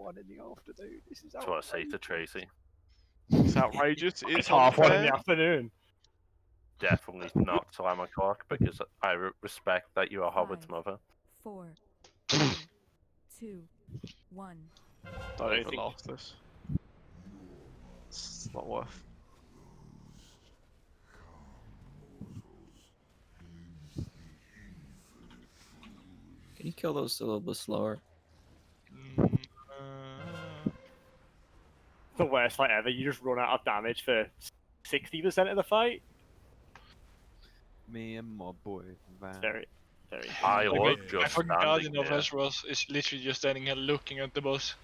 1 in the afternoon. This is That's what I say to Tracy. It's outrageous. It's half 1 in the afternoon. Definitely not 11 o'clock because I respect that you are Howard's 5, mother. 4, 3, 2, 1. Don't I even think- last this. It's not worth. Can you kill those a little bit slower? The worst fight ever. You just run out of damage for 60% of the fight. Me and my boy Van. It's very, very. I Like, was my just fucking guardian standing of there. us is literally just standing here looking at the boss.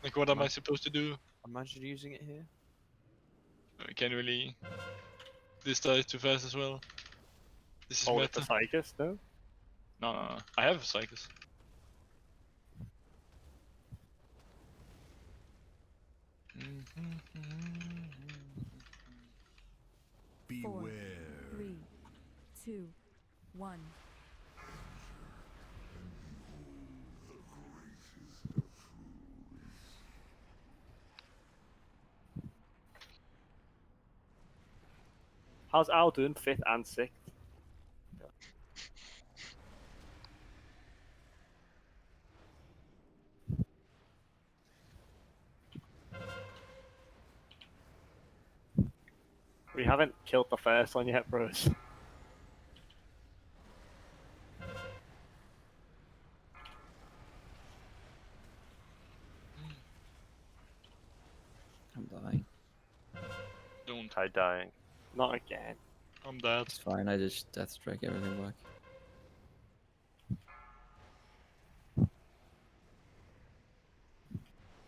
Like, what am I supposed to do? Imagine using it here. I can't really. This dies too fast as well. This is Hold it meta. for psychus, no? No. I have a psychus. Four, 3, 2, 1. How's Al doing? 5th and 6th. We haven't killed the first one yet, bros. I'm dying. Don't. I dying. Not again. I'm dead. It's fine, I just death strike everything back.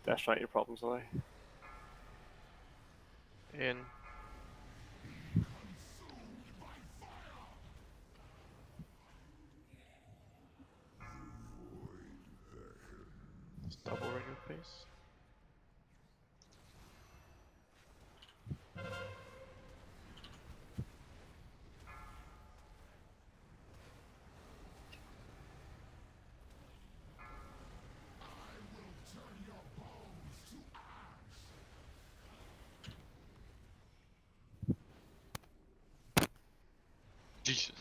Dash right your problems away. In. Let's double ring your piece. Jesus.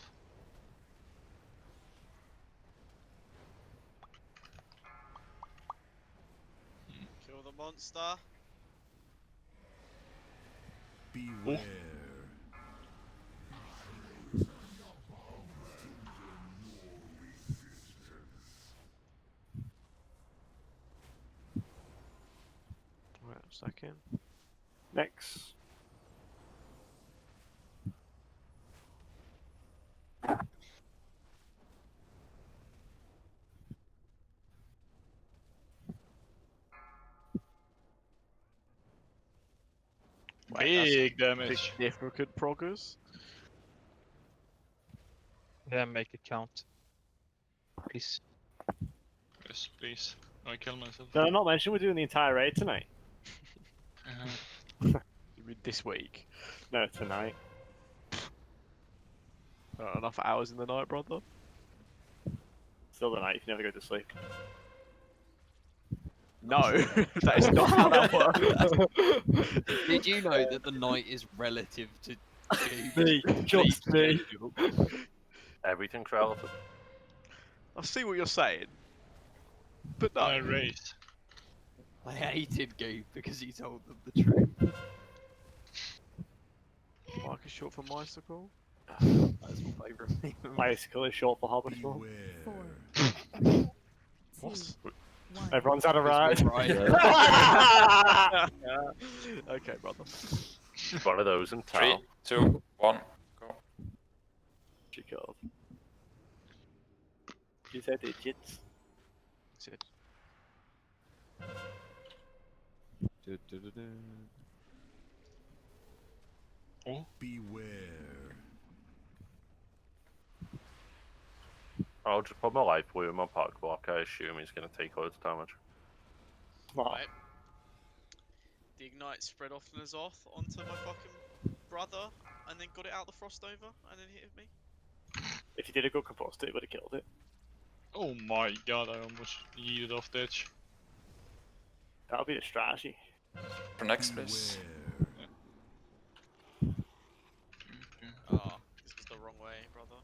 Kill the monster. Beware. Wait a second. Next. Big damage. Significant proggers. Yeah, make it count. Please. Yes, please. I kill myself. Did I not mention we're doing the entire raid tonight? You mean this week? No, tonight. Enough hours in the night, brother. Still the night if you never go to sleep. No, that is not how that works. Did you know that the night is relative to Me, just me. Everything's relative. I see what you're saying, but no. I raised. I hated Goop because he told them the truth. Mike is short for Mystical. That's my favourite name. Bicycle is short for Hobbit as well. 4, Beware. 2, 1. Everyone's had a ride. Right. Okay, brother. One of those in 3, town. 2, 1, go. She killed. She said digits. That's it. Beware. I'll just put my life blue in my pocket block. I assume he's going to take loads of damage. What? Right. The ignite spread off N'zoth onto my fucking brother, and then got it out the frost over, and then hit me. If you did a good compost, it would have killed it. Oh my god, I almost yeeted off the edge. That'll be the strategy. For next, please. Oh, this was the wrong way, brother.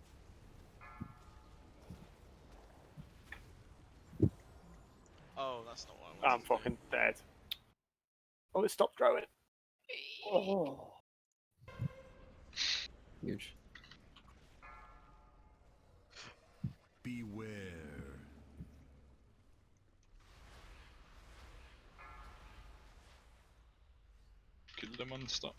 Oh, that's not what I wanted I'm to do. fucking dead. Oh, it stopped growing. Oh. Huge. Beware. Kill the monster.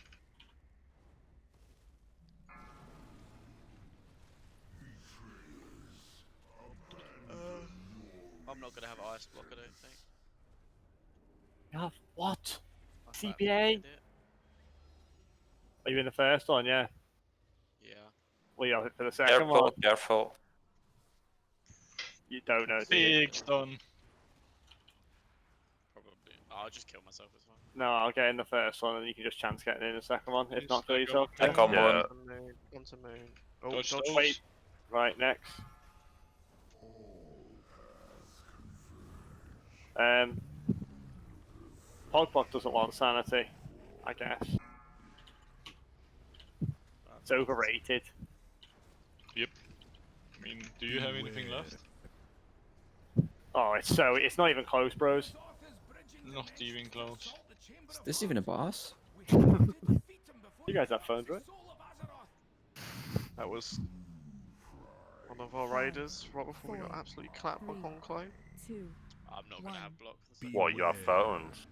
I'm not gonna have ice block, I don't think. Yeah, what? I fat CBA? fucked it. Are you in the first one? Yeah. Yeah. Well, you have it for the second one. Careful, careful. You don't know, do you? Big stun. Probably. I'll just kill myself as well. No, I'll get in the first one, and you can just chance getting in the second one. If Yes, not, kill I yourself. got I come Yeah. on. On moon. Onto moon. Oh, Dodge dodge. those. Wait. Right, next. Podblock doesn't want sanity, I guess. It's overrated. Yep. I mean, do you have anything left? Oh, it's not even close, bros. Not even close. Is this even a boss? You guys have phones, right? That was one of our raiders right before we got absolutely clapped by Conclave. 2, I'm not gonna have block for the second. What, you have phones?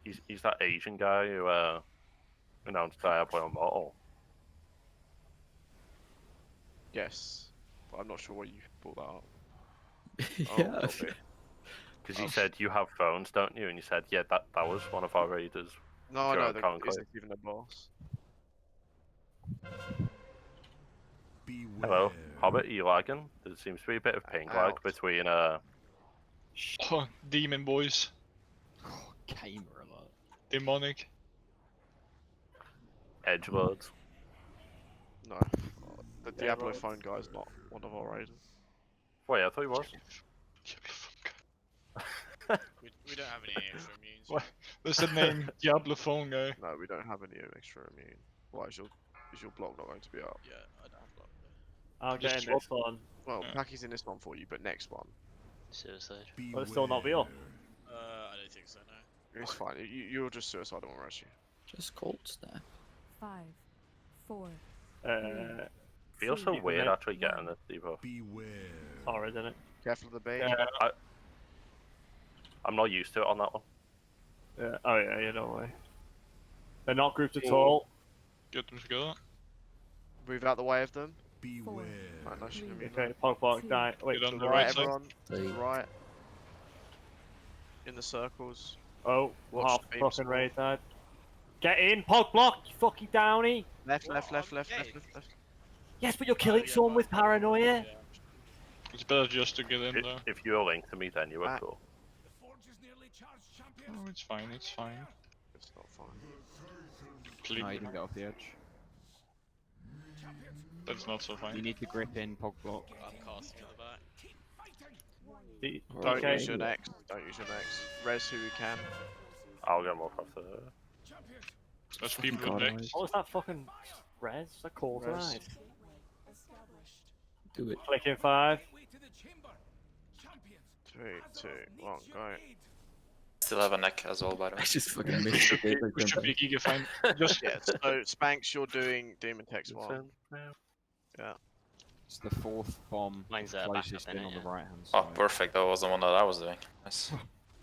He's that Asian guy who announced Diablo Immortal. Yes, but I'm not sure why you brought that up. Yeah. Okay. Because he said, you have phones, don't you? And you said, yeah, that was one of our raiders. No, Sure, no, there Conclave. isn't even a boss. Beware. Hello, Hobbit, are you lagging? There seems to be a bit of ping lag Out. between Oh, demon boys. Gamer alert. Demonic. edgelords. No, the Diablo phone guy is not one of our raiders. Wait, I thought he was. We don't have any extra immunes. What? There's the name Diablo phone guy. No, we don't have any extra immune. Why is your block not going to be up? Yeah, I don't have block. I'll get Just in this one. Well, Yeah. Packy's in this one for you, but next one, Suicide. Will it still not be up? I don't think so, no. it's fine. You're just suicidal when we rush you. Just cold snap. 5, 4, Feels so Keep weird it. actually getting this debuff. Beware. Horrid, isn't it? Careful of the bait. I'm not used to it on that one. Yeah. Oh yeah, you know way. They're not grouped at all. Get them together. Move out the way of them. Beware. Right, nice you can be Okay, Pogbark die. Wait, Get on to the the right right, side. everyone. To the Like, right. In the circles. oh, Watch half the beam fucking spawn. raid died. Get in, Pogblock, you fucking downy! Left, What? left, left, I'm left, gay. left, left, left. Yes, but you're killing yeah, someone but- with paranoia. Yeah. It's better just to get in there. If you were linked to me, then you were Ah. cool. Oh, it's fine, it's fine. It's not fine. Click. No, you didn't get off the edge. That's not so You fine. need to grip in, pog block. I'm casting at the back. Don't Okay. use your next. Don't use your next. Res who we can. I'll get more after that. There's people God, next. guys. What was that fucking res? That called Res. right. Do it. Click in 5. 3, 2, 1, go. Still have a neck as well, by the way. I just fucking missed the paper We should be company. giga fine. Just Yeah, so Spanks, you're doing Demon Text 1. It's the fourth bomb. Mine's closest backup in in on it, the yeah. right hand Oh, side. perfect. That was the one that I was doing. Nice.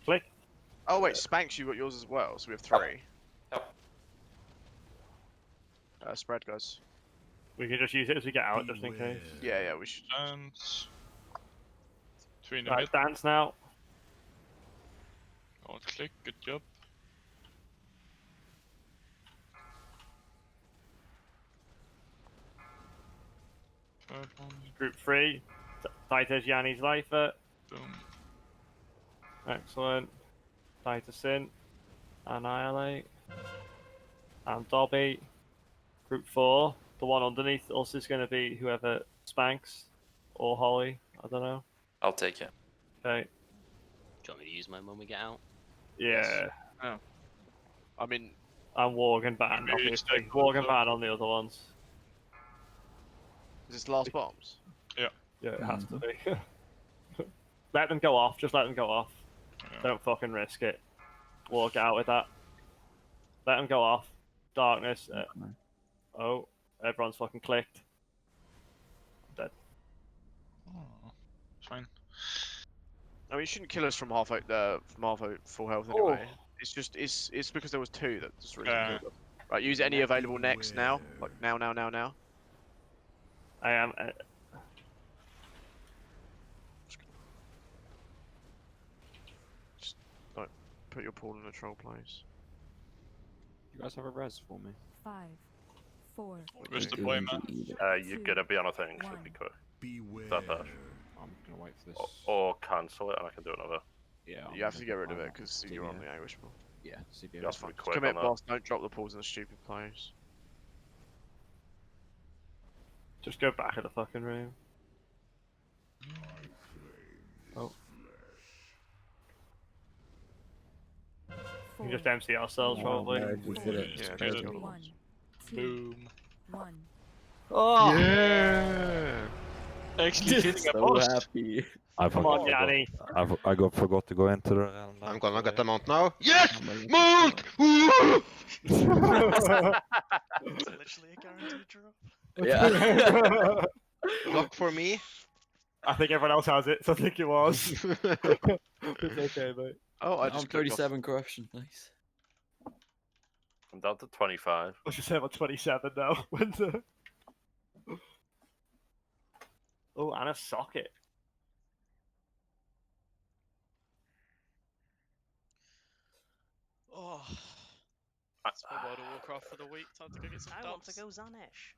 Click. Oh wait, Spanks, you got yours as well, so we have 3. Yep. Spread, guys. We can just use it as we get out, just in case. Yeah, yeah, we should. dance. 3 in the Right, mid. dance now. Oh, click, good job. Third one, Group 3. Titus Yanni's Lifer. boom. Excellent. Titus in. Annihilate. And Dobby. Group 4. The one underneath us is going to be whoever Spanks or Holly. I don't know. I'll take it. Okay. Do you want me to use mine when we get out? Yeah. I mean, And Worgen ban, Maybe obviously. it's Worgen ban on the other ones. is this last bombs? Yeah, it has to be. Let them go off, just let them go off. Yeah. Don't fucking risk it. Walk out with that. Let them go off. Darkness. Oh, everyone's fucking clicked. I'm dead. Oh, fine. I mean, you shouldn't kill us from half full health anyway. It's just it's because there was 2 that just really killed us. Right, use any available necks now. Like now. I am. Just like put your pool in a troll place. You guys have a res for me? 5, 4, Where's the boy, man? You're gonna be on a thing, so be quick. Beware. That dash. I'm gonna wait for this. Or cancel it and I can do another. Yeah. You have to get rid of it because you're on the Anguish pool. Yeah, CBA. That's pretty quick Commit on that. boss, don't drop the pools in a stupid place. Just go back in the fucking room. Oh. We can just empty ourselves, probably. We did it. Yeah, Get just it. kill the 1, boss. 2, Boom. 1. Oh! Yeah! Actually killing a So boss! happy. Come on, Yanni. Forgot to go into the. I'm gonna get the mount now. Yes! Mount! It's literally a guaranteed drop. Yeah. Luck for me. I think everyone else has it, so I think it was. It's okay, mate. Oh, I I'm just clicked off. 37 corruption. Nice. I'm down to 25. I should say I'm on 27 now. Oh, and a socket. Oh. That's my World of Warcraft for the week. Time to go get some dubs. Zanesh.